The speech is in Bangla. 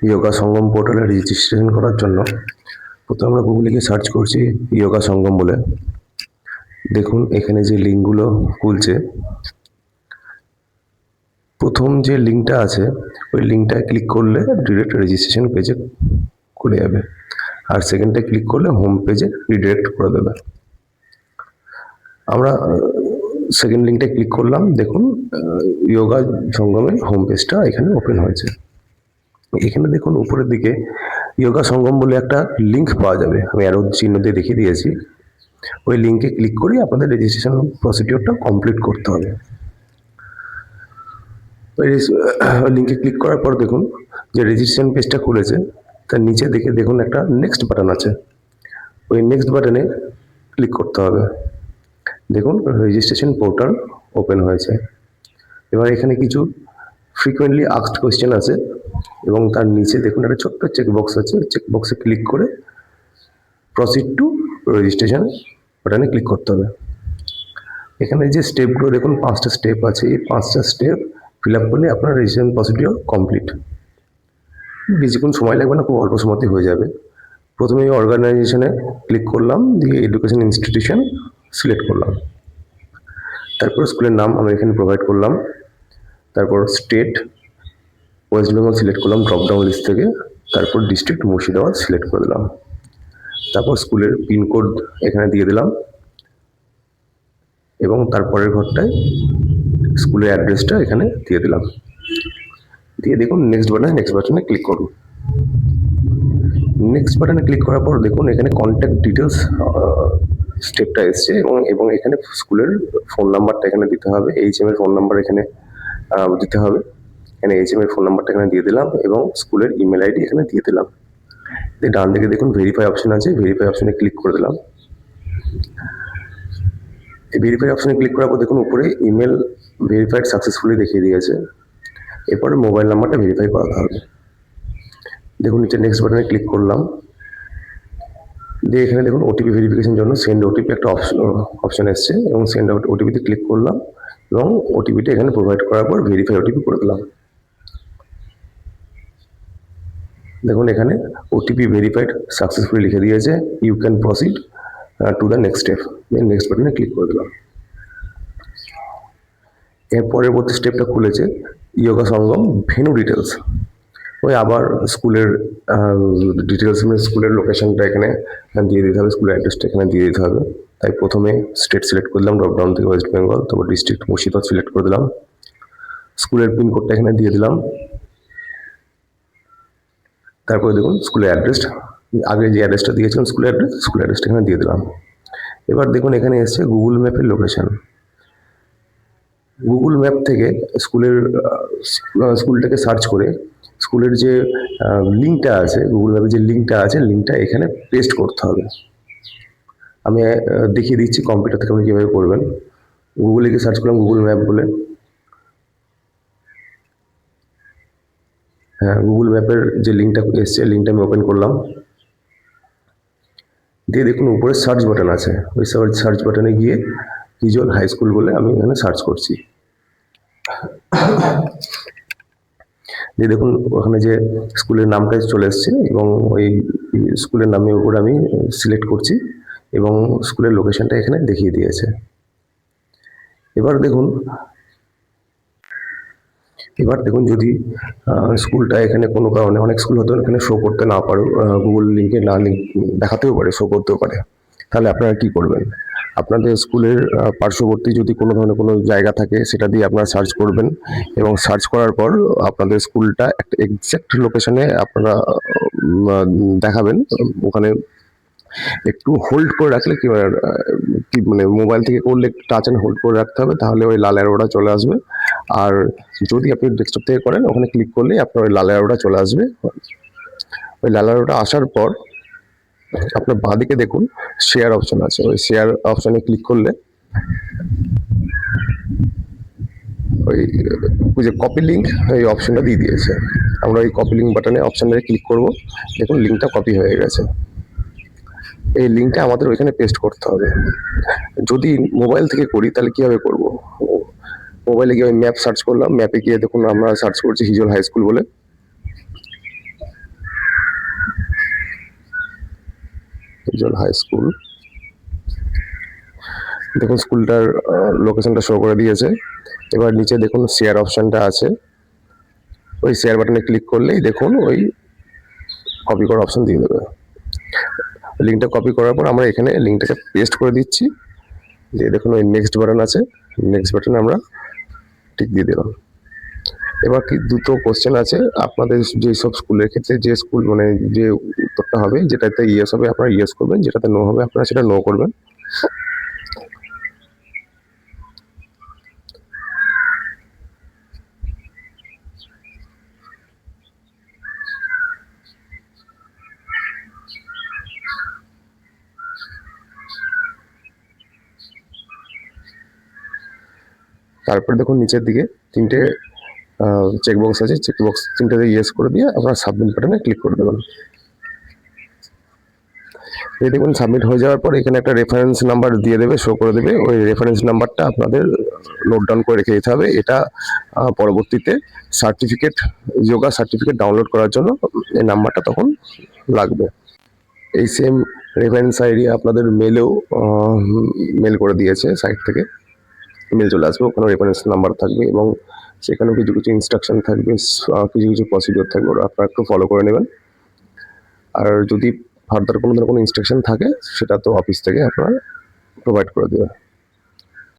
যোগা সঙ্গম পোর্টালে রেজিস্ট্রেশন করার জন্য প্রথমে আমরা গুগলে গিয়ে সার্চ করছি যোগা সঙ্গম বলে। দেখুন এখানে যে লিঙ্কগুলো খুলছে, প্রথম যে লিঙ্কটা আছে ওই লিঙ্কটায় ক্লিক করলে ডিরেক্ট রেজিস্ট্রেশন পেজে খুলে যাবে, আর সেকেন্ডে ক্লিক করলে হোম পেজে রিডিরেক্ট করে দেবে। আমরা সেকেন্ড লিঙ্কটা ক্লিক করলাম, দেখুন যোগা সঙ্গমের হোম পেজটা এখানে ওপেন হয়েছে। এখানে দেখুন উপরের দিকে যোগা সঙ্গম বলে একটা লিঙ্ক পাওয়া যাবে, আমি অ্যারো চিহ্ন দিয়ে দেখিয়ে দিয়েছি। ওই লিঙ্কে ক্লিক করে আপনাদের রেজিস্ট্রেশন প্রসিডিওরটা কমপ্লিট করতে হবে। ওই লিঙ্কে ক্লিক করার পর দেখুন যে রেজিস্ট্রেশন পেজটা খুলেছে, তার নিচে দেখুন একটা নেক্সট বাটন আছে, ওই নেক্সট বাটনে ক্লিক করতে হবে। দেখুন রেজিস্ট্রেশন পোর্টাল ওপেন হয়েছে। এবার এখানে কিছু ফ্রিকোয়েন্টলি আস্কড কোয়েশ্চেন আছে এবং তার নিচে দেখুন একটা ছোট্ট চেকবক্স আছে, চেকবক্সে ক্লিক করে প্রসিড টু রেজিস্ট্রেশন বাটনে ক্লিক করতে হবে। এখানে যে স্টেপগুলো দেখুন 5টা স্টেপ আছে, এই 5টা স্টেপ ফিল আপ করলে আপনার রেজিস্ট্রেশন প্রসিডিওর কমপ্লিট। বেশিক্ষণ সময় লাগবে না, খুব অল্প সময়তেই হয়ে যাবে। প্রথমে অর্গানাইজেশনে ক্লিক করলাম, দিয়ে এডুকেশন ইনস্টিটিউশন সিলেক্ট করলাম, তারপর স্কুলের নাম আমি এখানে প্রোভাইড করলাম, তারপর স্টেট ওয়েস্ট বেঙ্গল সিলেক্ট করলাম ড্রপডাউন লিস্ট থেকে, তারপর ডিস্ট্রিক্ট মুর্শিদাবাদ সিলেক্ট করে দিলাম, তারপর স্কুলের পিনকোড এখানে দিয়ে দিলাম এবং তারপরের ঘরটায় স্কুলের অ্যাড্রেসটা এখানে দিয়ে দিলাম। দিয়ে দেখুন নেক্সট বাটনে ক্লিক করুন। নেক্সট বাটনে ক্লিক করার পর দেখুন এখানে কন্ট্যাক্ট ডিটেলস স্টেপটা এসছে এবং এখানে স্কুলের ফোন নাম্বারটা এখানে দিতে হবে, এইচএম এর ফোন নাম্বার এখানে দিতে হবে। এখানে এইচএম এর ফোন নাম্বারটা এখানে দিয়ে দিলাম এবং স্কুলের ইমেল আইডি এখানে দিয়ে দিলাম। ডান দিকে দেখুন ভেরিফাই অপশন আছে, ভেরিফাই অপশনে ক্লিক করে দিলাম। এই ভেরিফাই অপশনে ক্লিক করার পর দেখুন উপরে ইমেল ভেরিফাইড সাকসেসফুলি দেখিয়ে দিয়েছে। এরপরে মোবাইল নাম্বারটা ভেরিফাই করাতে হবে। দেখুন নিচে নেক্সট বাটনে ক্লিক করলাম, দিয়ে এখানে দেখুন ওটিপি ভেরিফিকেশন জন্য সেন্ড ওটিপি একটা অপশন এসছে এবং সেন্ড ওটিপিতে ক্লিক করলাম এবং ওটিপিটা এখানে প্রোভাইড করার পর ভেরিফাই ওটিপি করে দিলাম। দেখুন এখানে ওটিপি ভেরিফাইড সাকসেসফুলি লিখে দিয়েছে, you can proceed to the next step. Next বাটনে ক্লিক করে দিলাম। এর পরবর্তী স্টেপটা খুলেছে যোগা সঙ্গম ভেন্যু ডিটেলস। ওই আবার স্কুলের ডিটেলস, মানে স্কুলের লোকেশনটা এখানে দিয়ে দিতে হবে, স্কুলের অ্যাড্রেসটা এখানে দিয়ে দিতে হবে। তাই প্রথমে স্টেট সিলেক্ট করলাম ড্রপডাউন থেকে ওয়েস্ট বেঙ্গল, তারপর ডিস্ট্রিক্ট মুর্শিদাবাদ সিলেক্ট করে দিলাম, স্কুলের পিনকোডটা এখানে দিয়ে দিলাম, তারপরে দেখুন স্কুলের অ্যাড্রেস, আগে যে অ্যাড্রেসটা দিয়েছিলাম স্কুলের অ্যাড্রেসটা এখানে দিয়ে দিলাম। এবার দেখুন এখানে এসছে গুগল ম্যাপের লোকেশন। গুগল ম্যাপ থেকে স্কুলটাকে সার্চ করে স্কুলের যে লিঙ্কটা আছে, গুগল ম্যাপের যে লিঙ্কটা আছে, লিঙ্কটা এখানে পেস্ট করতে হবে। আমি দেখিয়ে দিচ্ছি কম্পিউটার থেকে আপনি কীভাবে করবেন। গুগলে গিয়ে সার্চ করলাম গুগল ম্যাপ বলে, হ্যাঁ গুগল ম্যাপের যে লিঙ্কটা এসছে লিঙ্কটা আমি ওপেন করলাম, দিয়ে দেখুন উপরে সার্চ বাটন আছে, ওই সার্চ বাটনে গিয়ে হিজল হাই স্কুল বলে আমি এখানে সার্চ করছি। দিয়ে দেখুন ওখানে যে স্কুলের নামটা চলে এসছে এবং ওই স্কুলের নামের উপরে আমি সিলেক্ট করছি এবং স্কুলের লোকেশনটা এখানে দেখিয়ে দিয়েছে। এবার দেখুন যদি স্কুলটা এখানে কোনো কারণে, অনেক স্কুল হয়তো এখানে শো করতে না পারে, গুগল লিঙ্কে না দেখাতেও পারে, শো করতেও পারে, তাহলে আপনারা কি করবেন? আপনাদের স্কুলের পার্শ্ববর্তী যদি কোনো ধরনের কোনো জায়গা থাকে সেটা দিয়ে আপনারা সার্চ করবেন এবং সার্চ করার পর আপনাদের স্কুলটা একটা এক্স্যাক্ট লোকেশনে আপনারা দেখাবেন। ওখানে একটু হোল্ড করে রাখলে কি মানে মোবাইল থেকে করলে টাচ অ্যান্ড হোল্ড করে রাখতে হবে, তাহলে ওই লাল অ্যারোটা চলে আসবে। আর যদি আপনি ডেস্কটপ থেকে করেন ওখানে ক্লিক করলেই আপনার ওই লাল অ্যারোটা চলে আসবে। ওই লাল অ্যারোটা আসার পর আপনার বাঁদিকে দেখুন শেয়ার অপশন আছে, ওই শেয়ার অপশনে ক্লিক করলে ওই যে কপি লিঙ্ক এই অপশনটা দিয়ে দিয়েছে। আমরা ওই কপি লিঙ্ক বাটনে অপশানে ক্লিক করব, দেখুন লিঙ্কটা কপি হয়ে গেছে। এই লিঙ্কটা আমাদের ওইখানে পেস্ট করতে হবে। যদি মোবাইল থেকে করি তাহলে কীভাবে করব? মোবাইলে গিয়ে আমি ম্যাপ সার্চ করলাম, ম্যাপে গিয়ে দেখুন আমরা সার্চ করছি হিজল হাই স্কুল বলে, উজ্জ্বল হাই স্কুল। দেখুন স্কুলটার লোকেশনটা শো করে দিয়েছে। এবার নিচে দেখুন শেয়ার অপশনটা আছে, ওই শেয়ার বাটনে ক্লিক করলেই দেখুন ওই কপি করার অপশন দিয়ে দেবে। লিঙ্কটা কপি করার পর আমরা এখানে লিঙ্কটাকে পেস্ট করে দিচ্ছি, দিয়ে দেখুন ওই নেক্সট বাটন আছে, নেক্সট বাটনে আমরা টিক দিয়ে দিলাম। এবার কি দুটো কোশ্চেন আছে আপনাদের, যেসব স্কুলের ক্ষেত্রে যে স্কুল মানে যে উত্তরটা হবে, যেটাতে ইয়েস হবে আপনারা ইয়েস করবেন, যেটাতে নো হবে আপনারা সেটা নো করবেন। তারপরে দেখুন নিচের দিকে তিনটে চেকবক্স আছে, চেকবক্স তিনটাতে ইয়েস করে দিয়ে আপনারা সাবমিট বাটনে ক্লিক করে দেবেন। এই দেখুন সাবমিট হয়ে যাওয়ার পর এখানে একটা রেফারেন্স নাম্বার দিয়ে দেবে, শো করে দেবে। ওই রেফারেন্স নাম্বারটা আপনাদের নোট ডাউন করে রেখে দিতে হবে। এটা পরবর্তীতে সার্টিফিকেট, যোগা সার্টিফিকেট ডাউনলোড করার জন্য এই নাম্বারটা তখন লাগবে। এই সেম রেফারেন্স আইডি আপনাদের মেলেও মেল করে দিয়েছে সাইট থেকে, মেল চলে আসবে, ওখানে রেফারেন্স নাম্বার থাকবে এবং সেখানেও কিছু কিছু ইনস্ট্রাকশন থাকবে, কিছু কিছু প্রসিডিওর থাকবে, ওরা আপনারা একটু ফলো করে নেবেন। আর যদি ফার্দার কোনো ধরনের কোনো ইনস্ট্রাকশন থাকে সেটা তো অফিস থেকে আপনারা প্রোভাইড করে দেবে।